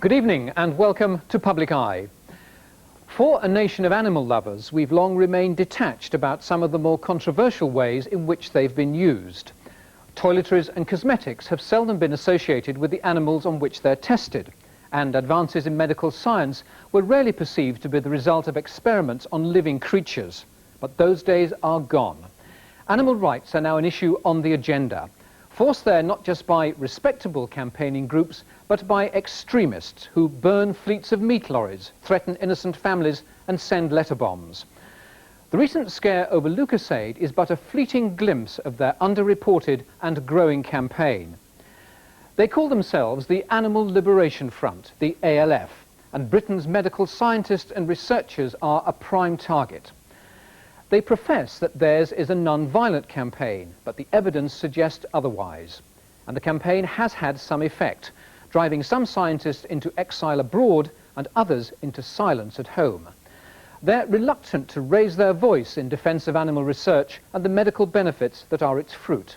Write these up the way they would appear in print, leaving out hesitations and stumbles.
Good evening and welcome to Public Eye. For a nation of animal lovers, we've long remained detached about some of the more controversial ways in which they've been used. Toiletries and cosmetics have seldom been associated with the animals on which they're tested, and advances in medical science were rarely perceived to be the result of experiments on living creatures. But those days are gone. Animal rights are now an issue on the agenda, forced there not just by respectable campaigning groups, but by extremists who burn fleets of meat lorries, threaten innocent families and send letter bombs. The recent scare over Lucozade is but a fleeting glimpse of their underreported and growing campaign. They call themselves the Animal Liberation Front, the ALF, and Britain's medical scientists and researchers are a prime target. They profess that theirs is a non-violent campaign, but the evidence suggests otherwise. And the campaign has had some effect, driving some scientists into exile abroad and others into silence at home. They're reluctant to raise their voice in defense of animal research and the medical benefits that are its fruit.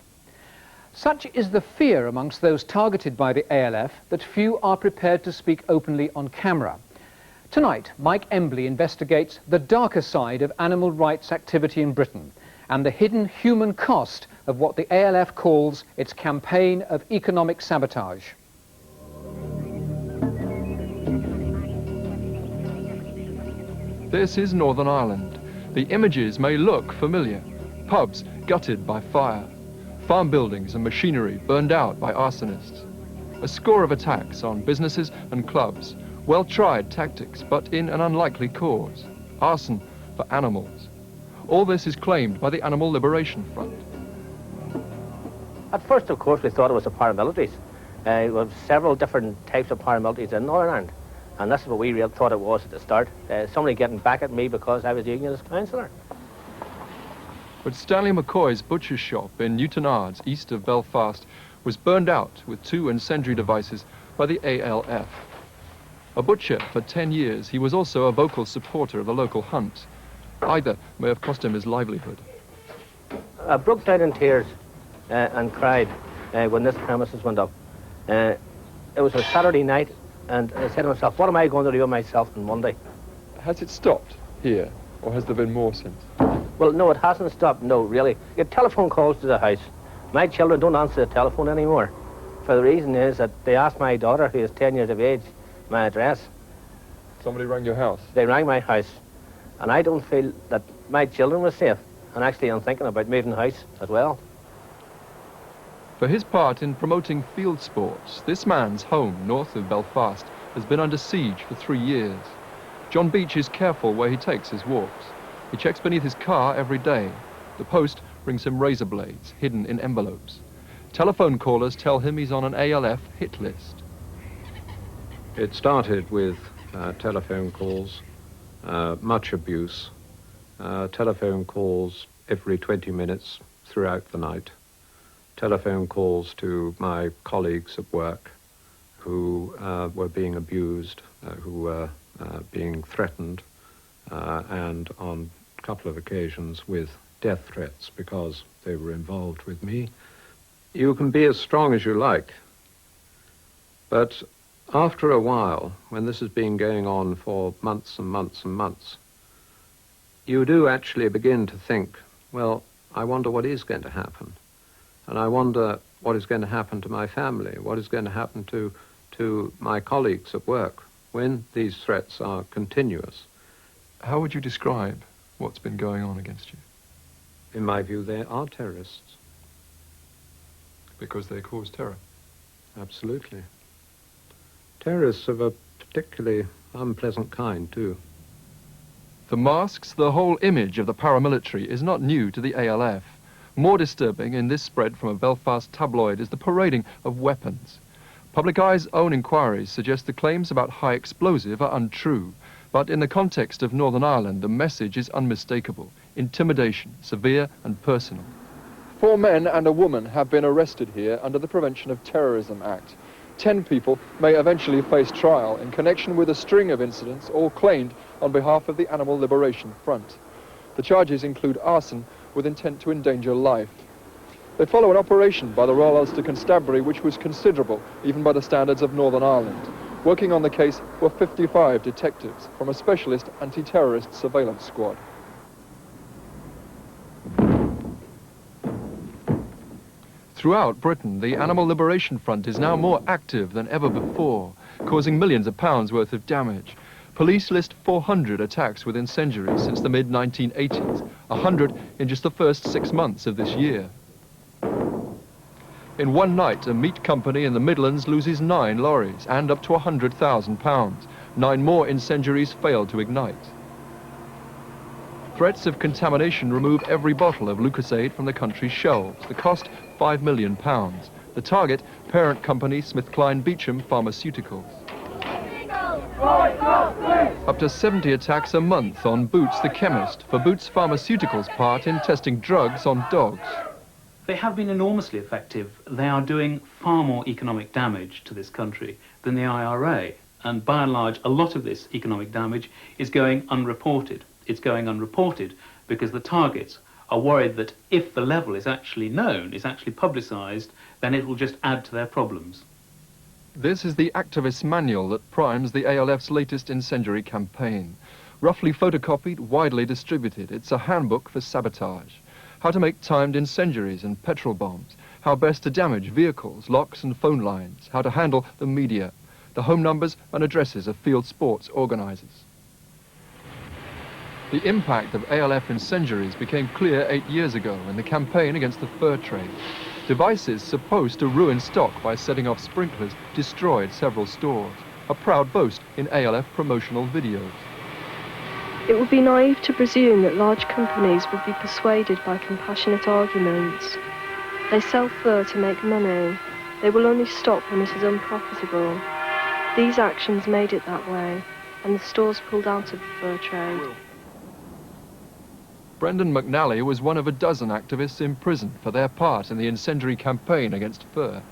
Such is the fear amongst those targeted by the ALF that few are prepared to speak openly on camera. Tonight, Mike Embley investigates the darker side of animal rights activity in Britain and the hidden human cost of what the ALF calls its campaign of economic sabotage. This is Northern Ireland. The images may look familiar. Pubs gutted by fire, farm buildings and machinery burned out by arsonists. A score of attacks on businesses and clubs. Well-tried tactics, but in an unlikely cause. Arson for animals. All this is claimed by the Animal Liberation Front. At first, of course, we thought it was the paramilitaries. There were several different types of paramilitaries in Northern Ireland, and that's what we really thought it was at the start. Somebody getting back at me because I was union as councillor. But Stanley McCoy's butcher shop in Newtonards, east of Belfast, was burned out with 2 incendiary devices by the ALF. A butcher for 10 years, he was also a vocal supporter of the local hunt. Either may have cost him his livelihood. I broke down in tears and cried when this premises went up. It was a Saturday night, and I said to myself, what am I going to do with myself on Monday? Has it stopped here, or has there been more since? Well, no, it hasn't stopped, no, really. You get telephone calls to the house. My children don't answer the telephone anymore. For the reason is that they asked my daughter, who is 10 years of age, my address. Somebody rang your house? They rang my house, and I don't feel that my children were safe, and actually I'm thinking about moving house as well. For his part in promoting field sports, this man's home north of Belfast has been under siege for 3 years. John Beach is careful where he takes his walks. He checks beneath his car every day. The post brings him razor blades hidden in envelopes. Telephone callers tell him he's on an ALF hit list. It started with telephone calls, much abuse, telephone calls every 20 minutes throughout the night, telephone calls to my colleagues at work who were being abused, who were being threatened, and on a couple of occasions with death threats because they were involved with me. You can be as strong as you like, but after a while, when this has been going on for months and months and months, you do actually begin to think, well, I wonder what is going to happen. And I wonder what is going to happen to my family, what is going to happen to my colleagues at work when these threats are continuous. How would you describe what's been going on against you? In my view, they are terrorists. Because they cause terror? Absolutely. Terrorists of a particularly unpleasant kind, too. The masks, the whole image of the paramilitary is not new to the ALF. More disturbing in this spread from a Belfast tabloid is the parading of weapons. Public Eye's own inquiries suggest the claims about high explosive are untrue, but in the context of Northern Ireland, the message is unmistakable. Intimidation, severe and personal. 4 men and a woman have been arrested here under the Prevention of Terrorism Act. 10 people may eventually face trial in connection with a string of incidents all claimed on behalf of the Animal Liberation Front. The charges include arson with intent to endanger life. They follow an operation by the Royal Ulster Constabulary which was considerable, even by the standards of Northern Ireland. Working on the case were 55 detectives from a specialist anti-terrorist surveillance squad. Throughout Britain, the Animal Liberation Front is now more active than ever before, causing millions of pounds worth of damage. Police list 400 attacks with incendiaries since the mid-1980s, 100 in just the first 6 months of this year. In one night, a meat company in the Midlands loses 9 lorries and up to £100,000. 9 more incendiaries failed to ignite. Threats of contamination remove every bottle of Lucozade from the country's shelves. The cost, £5 million. The target, parent company SmithKline Beecham Pharmaceuticals. Up to 70 attacks a month on Boots the chemist for Boots Pharmaceuticals' part in testing drugs on dogs. They have been enormously effective. They are doing far more economic damage to this country than the IRA. And by and large, a lot of this economic damage is going unreported. It's going unreported because the targets are worried that if the level is actually known, is actually publicised, then it will just add to their problems. This is the activist's manual that primes the ALF's latest incendiary campaign. Roughly photocopied, widely distributed, it's a handbook for sabotage. How to make timed incendiaries and petrol bombs, how best to damage vehicles, locks and phone lines, how to handle the media, the home numbers and addresses of field sports organisers. The impact of ALF incendiaries became clear 8 years ago in the campaign against the fur trade. Devices supposed to ruin stock by setting off sprinklers destroyed several stores, a proud boast in ALF promotional videos. It would be naive to presume that large companies would be persuaded by compassionate arguments. They sell fur to make money. They will only stop when it is unprofitable. These actions made it that way, and the stores pulled out of the fur trade. Brendan McNally was one of a dozen activists in prison for their part in the incendiary campaign against fur.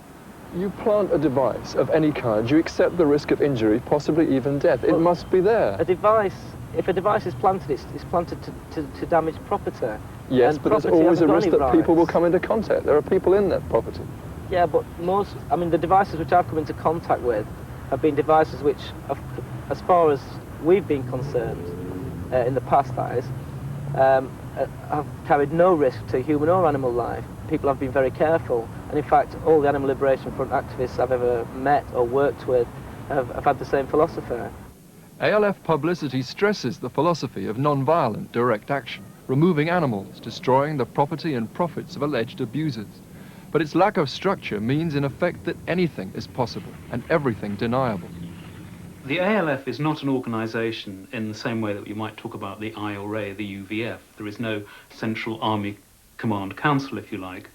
You plant a device of any kind, you accept the risk of injury, possibly even death. It must be there. A device, if a device is planted, it's planted to damage property. Yes, and but there's always a risk that people will come into contact. There are people in that property. Yeah, but the devices which I've come into contact with have been devices which, as far as we've been concerned, in the past that is, have carried no risk to human or animal life. People have been very careful, and in fact all the Animal Liberation Front activists I've ever met or worked with have had the same philosophy. ALF publicity stresses the philosophy of non-violent direct action, removing animals, destroying the property and profits of alleged abusers. But its lack of structure means in effect that anything is possible and everything deniable. The ALF is not an organisation in the same way that you might talk about the IRA, the UVF. There is no Central Army Command Council, if you like.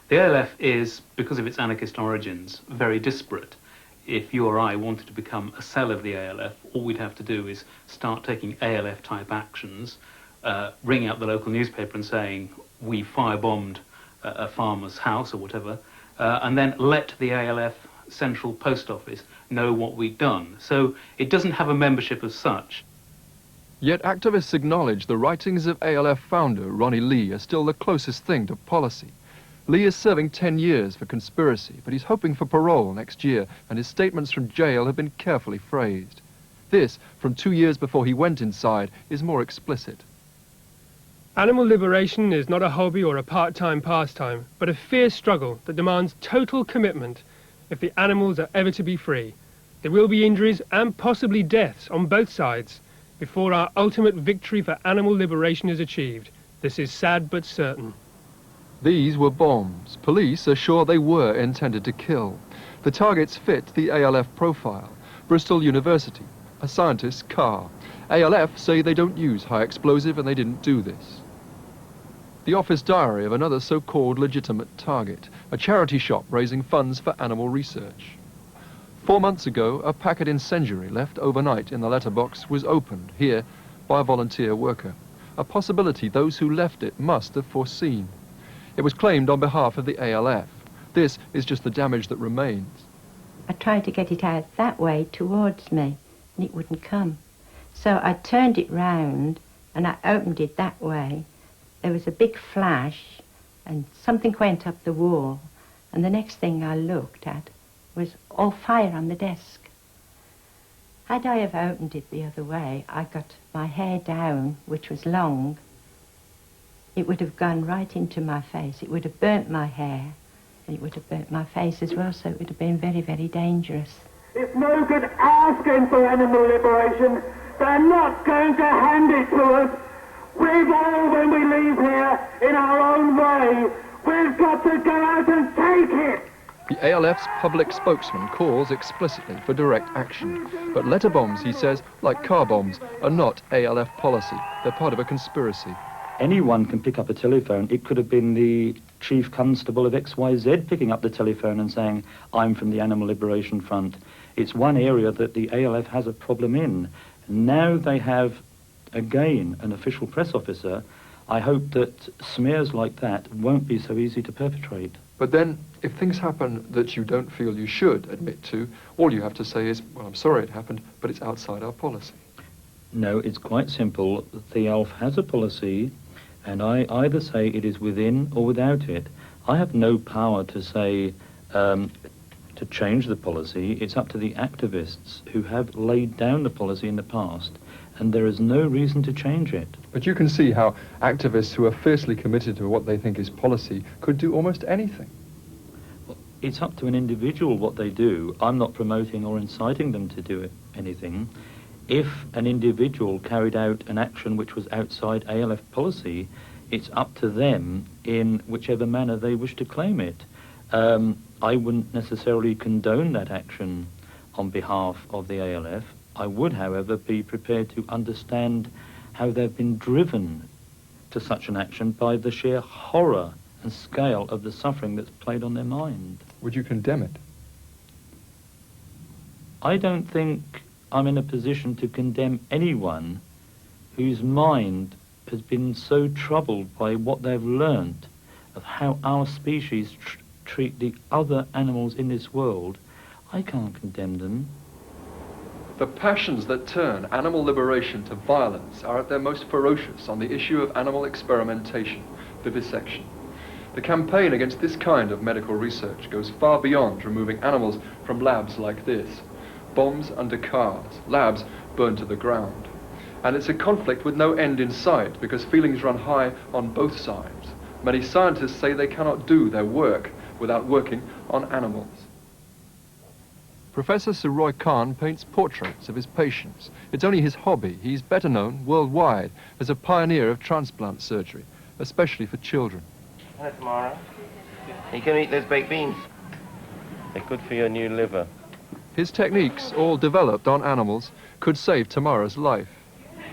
The ALF is, because of its anarchist origins, very disparate. If you or I wanted to become a cell of the ALF, all we'd have to do is start taking ALF-type actions, ringing up the local newspaper and saying, we firebombed a farmer's house or whatever, and then let the ALF Central Post Office know what we'd done. So it doesn't have a membership as such. Yet activists acknowledge the writings of ALF founder Ronnie Lee are still the closest thing to policy. Lee is serving 10 years for conspiracy, but he's hoping for parole next year, and his statements from jail have been carefully phrased. This, from 2 years before he went inside, is more explicit. Animal liberation is not a hobby or a part-time pastime, but a fierce struggle that demands total commitment if the animals are ever to be free. There will be injuries and possibly deaths on both sides before our ultimate victory for animal liberation is achieved. This is sad but certain. These were bombs. Police are sure they were intended to kill. The targets fit the ALF profile. Bristol University, a scientist's car. ALF say they don't use high explosive and they didn't do this. The office diary of another so-called legitimate target, a charity shop raising funds for animal research. 4 months ago, a packet incendiary left overnight in the letterbox was opened here by a volunteer worker, a possibility those who left it must have foreseen. It was claimed on behalf of the ALF. This is just the damage that remains. I tried to get it out that way towards me, and it wouldn't come. So I turned it round, and I opened it that way. There was a big flash, and something went up the wall, and the next thing I looked at was all fire on the desk. Had I have opened it the other way, I got my hair down, which was long. It would have gone right into my face. It would have burnt my hair, and it would have burnt my face as well, so it would have been very, very dangerous. It's no good asking for animal liberation. They're not going to hand it to us. We've all, when we leave here, in our own way, we've got to go out and take it. The ALF's public spokesman calls explicitly for direct action. But letter bombs, he says, like car bombs, are not ALF policy. They're part of a conspiracy. Anyone can pick up a telephone. It could have been the chief constable of XYZ picking up the telephone and saying, I'm from the Animal Liberation Front. It's one area that the ALF has a problem in. Now they have, again, an official press officer. I hope that smears like that won't be so easy to perpetrate. But then, if things happen that you don't feel you should admit to, all you have to say is, well, I'm sorry it happened, but it's outside our policy. No, it's quite simple. The ALF has a policy, and I either say it is within or without it. I have no power to say, to change the policy. It's up to the activists who have laid down the policy in the past, and there is no reason to change it. But you can see how activists who are fiercely committed to what they think is policy could do almost anything. Well, it's up to an individual what they do. I'm not promoting or inciting them to do anything. If an individual carried out an action which was outside ALF policy, it's up to them in whichever manner they wish to claim it. I wouldn't necessarily condone that action on behalf of the ALF. I would, however, be prepared to understand how they've been driven to such an action by the sheer horror and scale of the suffering that's played on their mind. Would you condemn it? I don't think I'm in a position to condemn anyone whose mind has been so troubled by what they've learnt of how our species treat the other animals in this world. I can't condemn them. The passions that turn animal liberation to violence are at their most ferocious on the issue of animal experimentation, vivisection. The campaign against this kind of medical research goes far beyond removing animals from labs like this. Bombs under cars, labs burned to the ground. And it's a conflict with no end in sight because feelings run high on both sides. Many scientists say they cannot do their work without working on animals. Professor Sir Roy Khan paints portraits of his patients. It's only his hobby. He's better known worldwide as a pioneer of transplant surgery, especially for children. Hello, Tamara. You can eat those baked beans. They're good for your new liver. His techniques, all developed on animals, could save Tamara's life.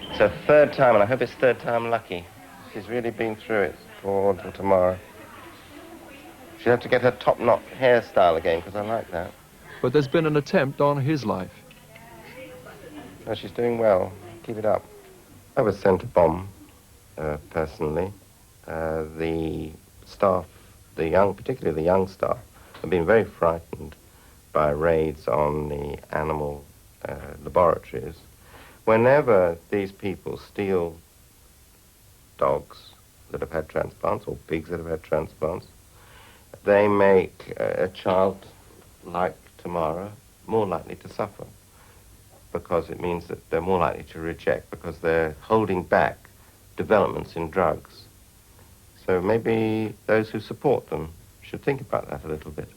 It's her third time, and I hope it's third time lucky. She's really been through it, poor little Tamara. She'll have to get her top-knot hairstyle again, because I like that. But there's been an attempt on his life. No, she's doing well. Keep it up. I was sent a bomb, personally. The staff, particularly the young staff, have been very frightened by raids on the animal laboratories. Whenever these people steal dogs that have had transplants or pigs that have had transplants, they make a child like Tamara more likely to suffer, because it means that they're more likely to reject, because they're holding back developments in drugs. So maybe those who support them should think about that a little bit.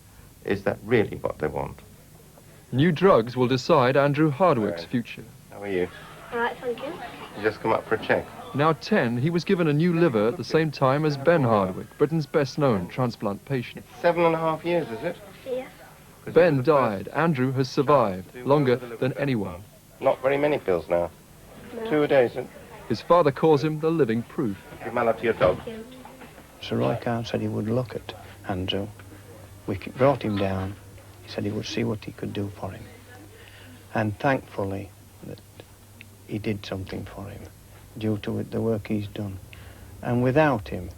Is that really what they want? New drugs will decide Andrew Hardwick's future. How are you? All right, thank you. You just come up for a check. Now 10, he was given a new liver at the same time as Ben Hardwick, Britain's best-known transplant patient. 7.5 years, is it? Yes. Ben died. Andrew has survived, longer than anyone. Not very many pills now. No. 2 a day, is it? His father calls him the living proof. Give my love to your dog. Sir Roy Khan said he would look at Andrew. We brought him down. He said he would see what he could do for him. And thankfully that he did something for him due to the work he's done. And without him,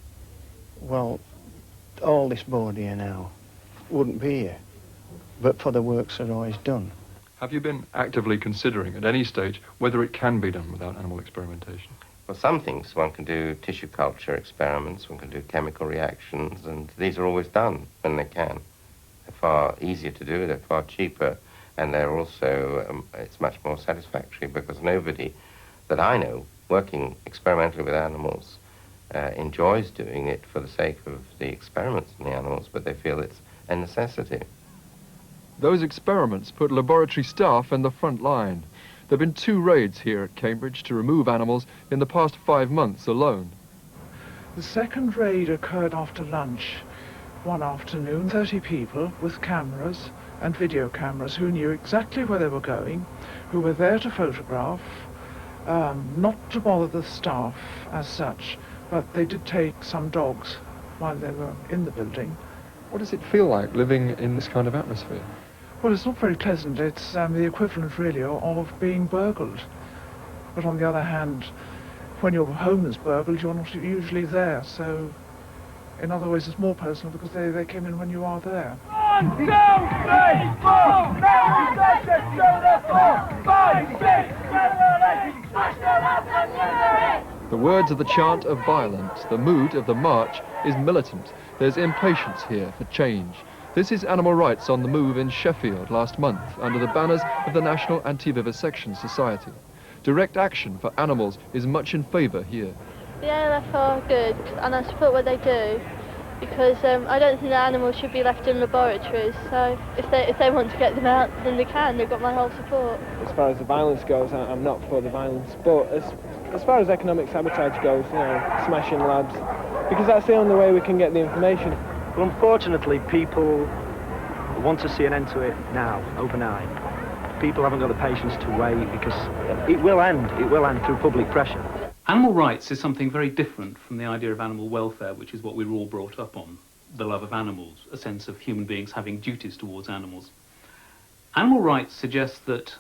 well, all this board here now wouldn't be here, but for the work Sir Roy's done. Have you been actively considering at any stage whether it can be done without animal experimentation? Well, some things one can do tissue culture experiments, one can do chemical reactions, and these are always done when they can. They're far easier to do, they're far cheaper, And they're also, it's much more satisfactory because nobody that I know working experimentally with animals enjoys doing it for the sake of the experiments in the animals, but they feel it's a necessity. Those experiments put laboratory staff in the front line. There have been 2 raids here at Cambridge to remove animals in the past 5 months alone. The second raid occurred after lunch one afternoon. 30 people with cameras and video cameras who knew exactly where they were going, who were there to photograph, not to bother the staff as such, but they did take some dogs while they were in the building. What does it feel like living in this kind of atmosphere? Well, it's not very pleasant. It's the equivalent, really, of being burgled. But on the other hand, when your home is burgled, you're not usually there. So, in other ways, it's more personal because they came in when you are there. 1, 2, 3, 4, resurgent, 5, 6, 7, 8, The words of the chant are violent, the mood of the march is militant. There's impatience here for change. This is Animal Rights on the Move in Sheffield last month under the banners of the National Anti-Vivisection Society. Direct action for animals is much in favour here. The ALF are good and I support what they do because I don't think that animals should be left in laboratories, so if they want to get them out then they can, they've got my whole support. As far as the violence goes, I'm not for the violence, but as far as economic sabotage goes, you know, smashing labs, because that's the only way we can get the information. Well, unfortunately, people want to see an end to it now, overnight. People haven't got the patience to wait because it will end through public pressure. Animal rights is something very different from the idea of animal welfare, which is what we were all brought up on, the love of animals, a sense of human beings having duties towards animals. Animal rights suggests that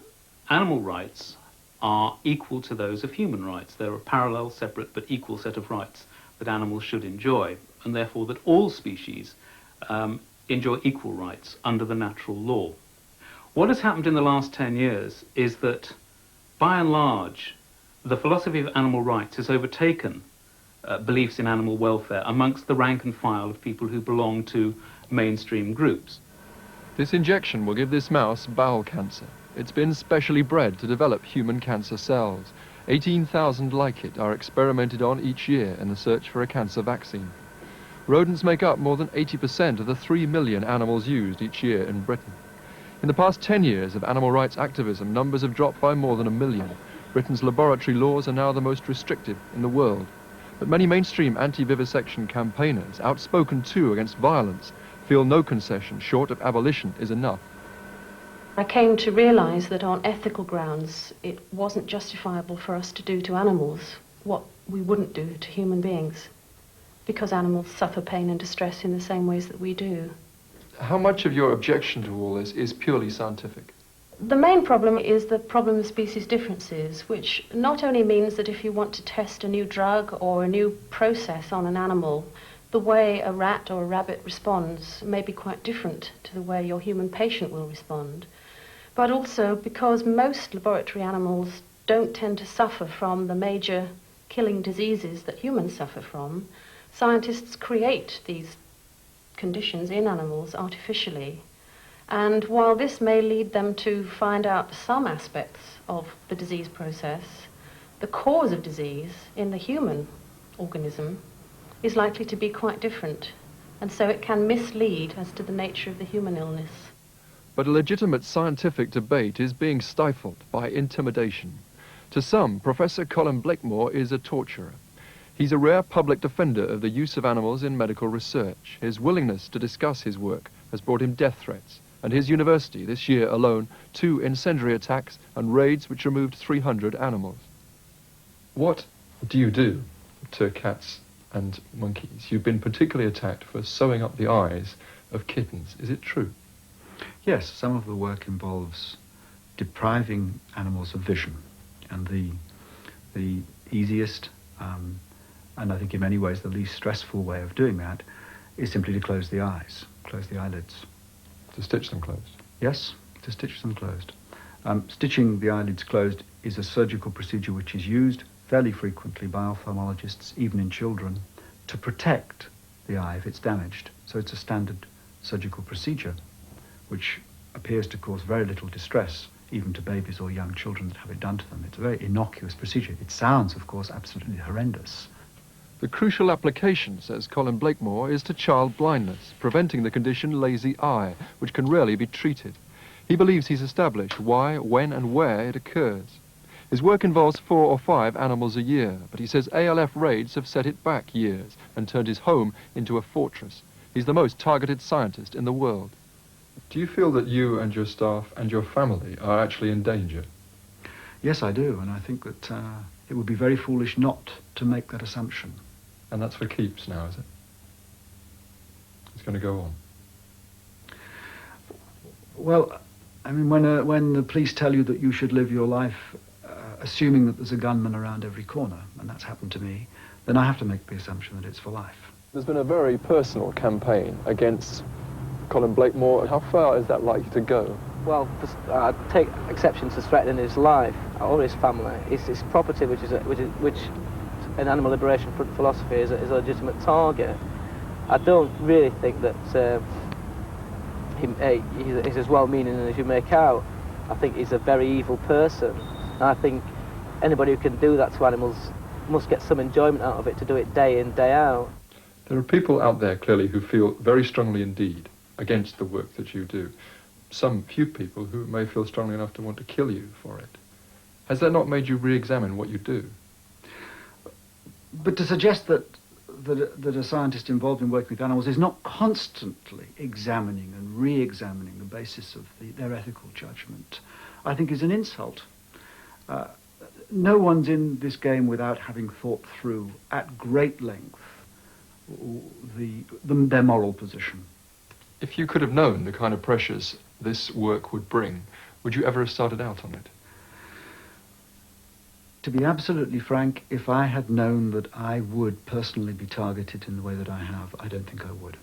animal rights are equal to those of human rights. They're a parallel, separate, but equal set of rights that animals should enjoy, and therefore that all species enjoy equal rights under the natural law. What has happened in the last 10 years is that, by and large, the philosophy of animal rights has overtaken beliefs in animal welfare amongst the rank and file of people who belong to mainstream groups. This injection will give this mouse bowel cancer. It's been specially bred to develop human cancer cells. 18,000 like it are experimented on each year in the search for a cancer vaccine. Rodents make up more than 80% of the 3 million animals used each year in Britain. In the past 10 years of animal rights activism, numbers have dropped by more than 1 million. Britain's laboratory laws are now the most restrictive in the world. But many mainstream anti-vivisection campaigners, outspoken too against violence, feel no concession short of abolition is enough. I came to realise that on ethical grounds it wasn't justifiable for us to do to animals what we wouldn't do to human beings, because animals suffer pain and distress in the same ways that we do. How much of your objection to all this is purely scientific? The main problem is the problem of species differences, which not only means that if you want to test a new drug or a new process on an animal, the way a rat or a rabbit responds may be quite different to the way your human patient will respond, but also because most laboratory animals don't tend to suffer from the major killing diseases that humans suffer from, scientists create these conditions in animals artificially. And while this may lead them to find out some aspects of the disease process, the cause of disease in the human organism is likely to be quite different, and so it can mislead as to the nature of the human illness. But a legitimate scientific debate is being stifled by intimidation. To some, Professor Colin Blakemore is a torturer. He's a rare public defender of the use of animals in medical research. His willingness to discuss his work has brought him death threats, and his university, this year alone, 2 incendiary attacks and raids which removed 300 animals. What do you do to cats and monkeys? You've been particularly attacked for sewing up the eyes of kittens. Is it true? Yes, some of the work involves depriving animals of vision, and the easiest and I think in many ways the least stressful way of doing that is simply to close the eyes, close the eyelids. To stitch them closed? Yes, to stitch them closed. Stitching the eyelids closed is a surgical procedure which is used fairly frequently by ophthalmologists, even in children, to protect the eye if it's damaged. So it's a standard surgical procedure which appears to cause very little distress, even to babies or young children that have it done to them. It's a very innocuous procedure. It sounds, of course, absolutely horrendous. The crucial application, says Colin Blakemore, is to child blindness, preventing the condition lazy eye, which can rarely be treated. He believes he's established why, when and where it occurs. His work involves 4 or 5 animals a year, but he says ALF raids have set it back years and turned his home into a fortress. He's the most targeted scientist in the world. Do you feel that you and your staff and your family are actually in danger? Yes, I do, and I think that it would be very foolish not to make that assumption. And that's for keeps now, is it? It's going to go on? Well, I mean, when the police tell you that you should live your life assuming that there's a gunman around every corner, and that's happened to me, then I have to make the assumption that it's for life. There's been a very personal campaign against Colin Blakemore. How far is that likely to go? Well, I take exception to threatening his life or his family. It's his property, which in animal liberation philosophy is a legitimate target. I don't really think that he's as well-meaning as you make out. I think he's a very evil person. And I think anybody who can do that to animals must get some enjoyment out of it, to do it day in, day out. There are people out there, clearly, who feel very strongly indeed against the work that you do. Some few people who may feel strongly enough to want to kill you for it. Has that not made you re-examine what you do? But to suggest that a scientist involved in working with animals is not constantly examining and re-examining the basis of their ethical judgment, I think is an insult. No one's in this game without having thought through at great length their moral position. If you could have known the kind of pressures this work would bring, would you ever have started out on it? To be absolutely frank, if I had known that I would personally be targeted in the way that I have, I don't think I would.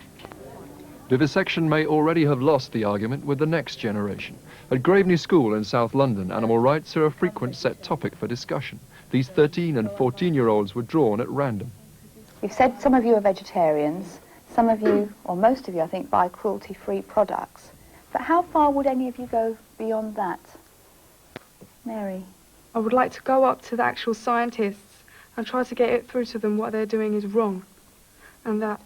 Vivisection may already have lost the argument with the next generation. At Graveney School in South London, animal rights are a frequent set topic for discussion. These 13 and 14-year-olds were drawn at random. You've said some of you are vegetarians, some of you, or most of you, I think, buy cruelty-free products. But how far would any of you go beyond that? Mary? I would like to go up to the actual scientists and try to get it through to them what they're doing is wrong, and that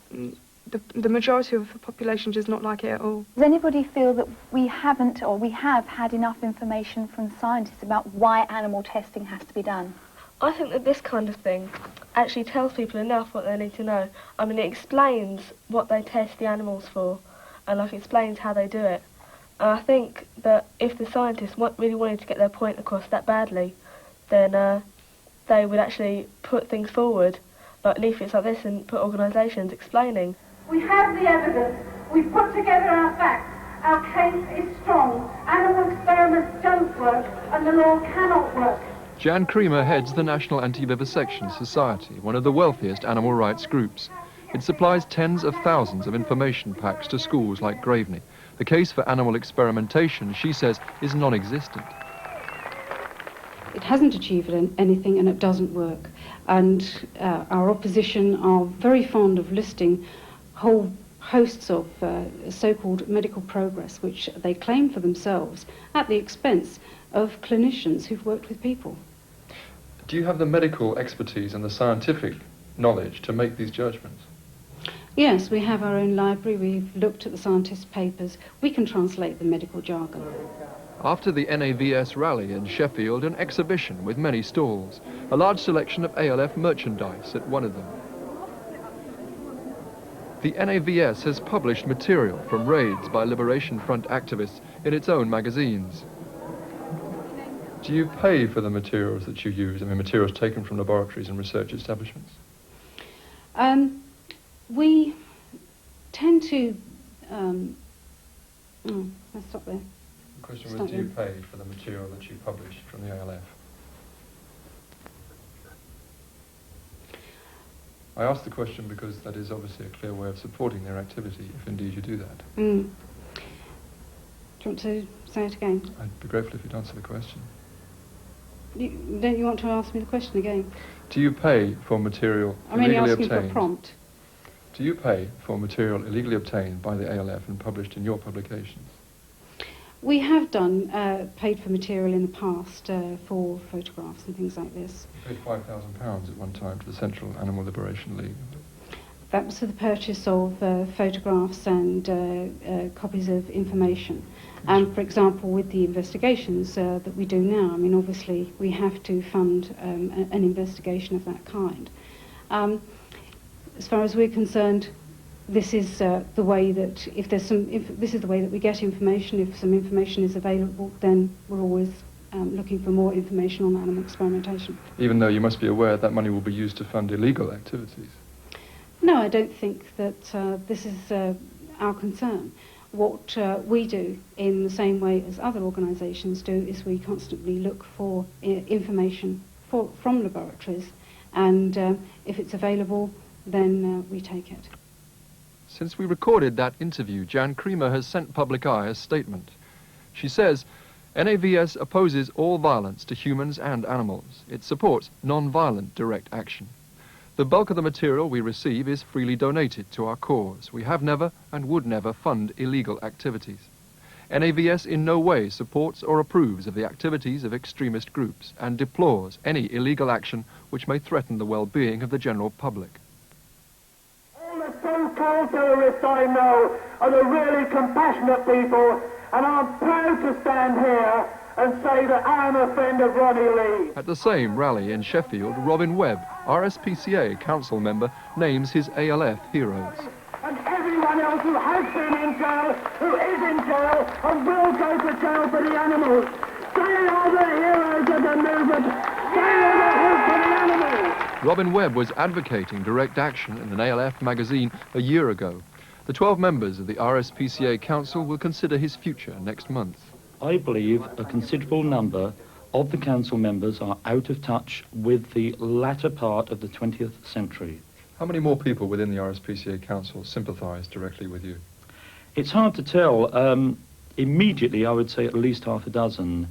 the majority of the population does not like it at all. Does anybody feel that we haven't, or we have had enough information from scientists about why animal testing has to be done? I think that this kind of thing actually tells people enough what they need to know. I mean, it explains what they test the animals for, and like explains how they do it. And I think that if the scientists really wanted to get their point across that badly, then they would actually put things forward, like leaflets like this, and put organisations explaining. We have the evidence. We've put together our facts. Our case is strong. Animal experiments don't work, and the law cannot work. Jan Creamer heads the National Anti-Vivisection Society, one of the wealthiest animal rights groups. It supplies tens of thousands of information packs to schools like Graveney. The case for animal experimentation, she says, is non-existent. It hasn't achieved anything and it doesn't work. And our opposition are very fond of listing whole hosts of so-called medical progress, which they claim for themselves at the expense of clinicians who've worked with people. Do you have the medical expertise and the scientific knowledge to make these judgments? Yes, we have our own library. We've looked at the scientists' papers. We can translate the medical jargon. After the NAVS rally in Sheffield, an exhibition with many stalls, a large selection of ALF merchandise at one of them. The NAVS has published material from raids by Liberation Front activists in its own magazines. Do you pay for the materials that you use? I mean, materials taken from laboratories and research establishments? We tend to... let's stop there. The question was, do you pay for the material that you publish from the ALF? I asked the question because that is obviously a clear way of supporting their activity, if indeed you do that. Do you want to say it again? I'd be grateful if you'd answer the question. Don't you want to ask me the question again? Do you pay for material I'm only illegally asking obtained? for a prompt. Do you pay for material illegally obtained by the ALF and published in your publications? We have done paid for material in the past for photographs and things like this. You paid £5,000 at one time to the Central Animal Liberation League. That was for the purchase of photographs and copies of information. And for example, with the investigations that we do now, I mean, obviously we have to fund an investigation of that kind. As far as we're concerned, this is the way that this is the way that we get information. If some information is available, then we're always looking for more information on animal experimentation. Even though you must be aware that money will be used to fund illegal activities. No, I don't think that this is our concern. What we do, in the same way as other organisations do, is we constantly look for information from laboratories, and if it's available, then we take it. Since we recorded that interview, Jan Creamer has sent Public Eye a statement. She says, NAVS opposes all violence to humans and animals. It supports non-violent direct action. The bulk of the material we receive is freely donated to our cause. We have never and would never fund illegal activities. NAVS in no way supports or approves of the activities of extremist groups and deplores any illegal action which may threaten the well-being of the general public. All the so-called terrorists I know are the really compassionate people, and I'm proud to stand here and say that I'm a friend of Ronnie Lee. At the same rally in Sheffield, Robin Webb, RSPCA council member, names his ALF heroes. And everyone else who has been in jail, who is in jail, and will go to jail for the animals. They are the heroes of the movement. They are the hope for the animals. Robin Webb was advocating direct action in an ALF magazine a year ago. The 12 members of the RSPCA council will consider his future next month. I believe a considerable number of the council members are out of touch with the latter part of the 20th century. How many more people within the RSPCA council sympathise directly with you? It's hard to tell. Immediately, I would say at least half a dozen.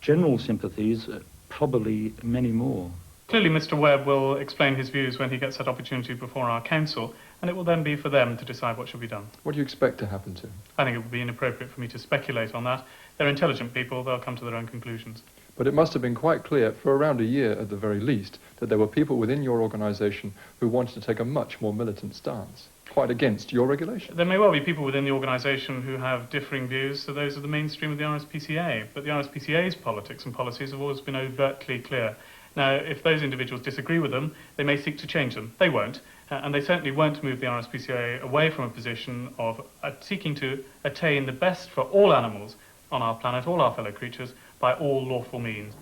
General sympathies, probably many more. Clearly, Mr. Webb will explain his views when he gets that opportunity before our council, and it will then be for them to decide what should be done. What do you expect to happen to him? I think it would be inappropriate for me to speculate on that. They're intelligent people, they'll come to their own conclusions. But it must have been quite clear, for around a year at the very least, that there were people within your organisation who wanted to take a much more militant stance, quite against your regulation. There may well be people within the organisation who have differing views to those of the mainstream of the RSPCA, but the RSPCA's politics and policies have always been overtly clear. Now, if those individuals disagree with them, they may seek to change them. They won't, and they certainly won't move the RSPCA away from a position of seeking to attain the best for all animals on our planet, all our fellow creatures, by all lawful means.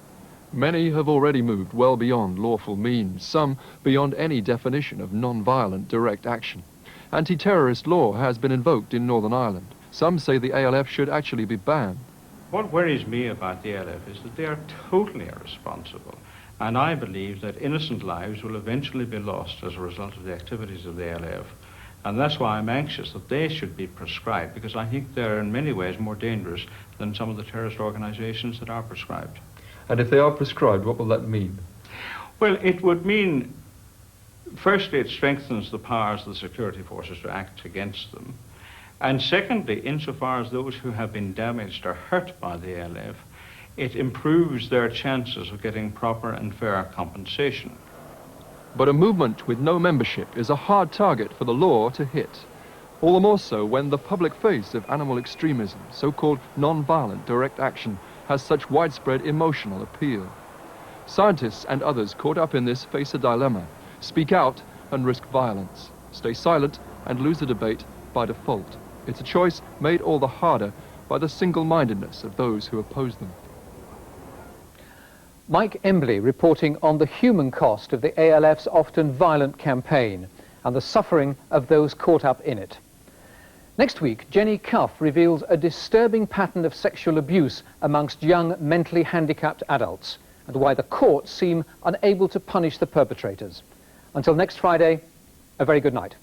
Many have already moved well beyond lawful means, some beyond any definition of non-violent direct action. Anti-terrorist law has been invoked in Northern Ireland. Some say the ALF should actually be banned. What worries me about the ALF is that they are totally irresponsible. And I believe that innocent lives will eventually be lost as a result of the activities of the ALF. And that's why I'm anxious that they should be proscribed, because I think they're in many ways more dangerous than some of the terrorist organizations that are proscribed. And if they are prescribed, what will that mean? Well, it would mean, firstly, it strengthens the powers of the security forces to act against them. And secondly, insofar as those who have been damaged or hurt by the ALF, it improves their chances of getting proper and fair compensation. But a movement with no membership is a hard target for the law to hit. All the more so when the public face of animal extremism, so-called non-violent direct action, has such widespread emotional appeal. Scientists and others caught up in this face a dilemma: speak out and risk violence, stay silent and lose the debate by default. It's a choice made all the harder by the single-mindedness of those who oppose them. Mike Embley reporting on the human cost of the ALF's often violent campaign and the suffering of those caught up in it. Next week, Jenny Cuff reveals a disturbing pattern of sexual abuse amongst young mentally handicapped adults and why the courts seem unable to punish the perpetrators. Until next Friday, a very good night.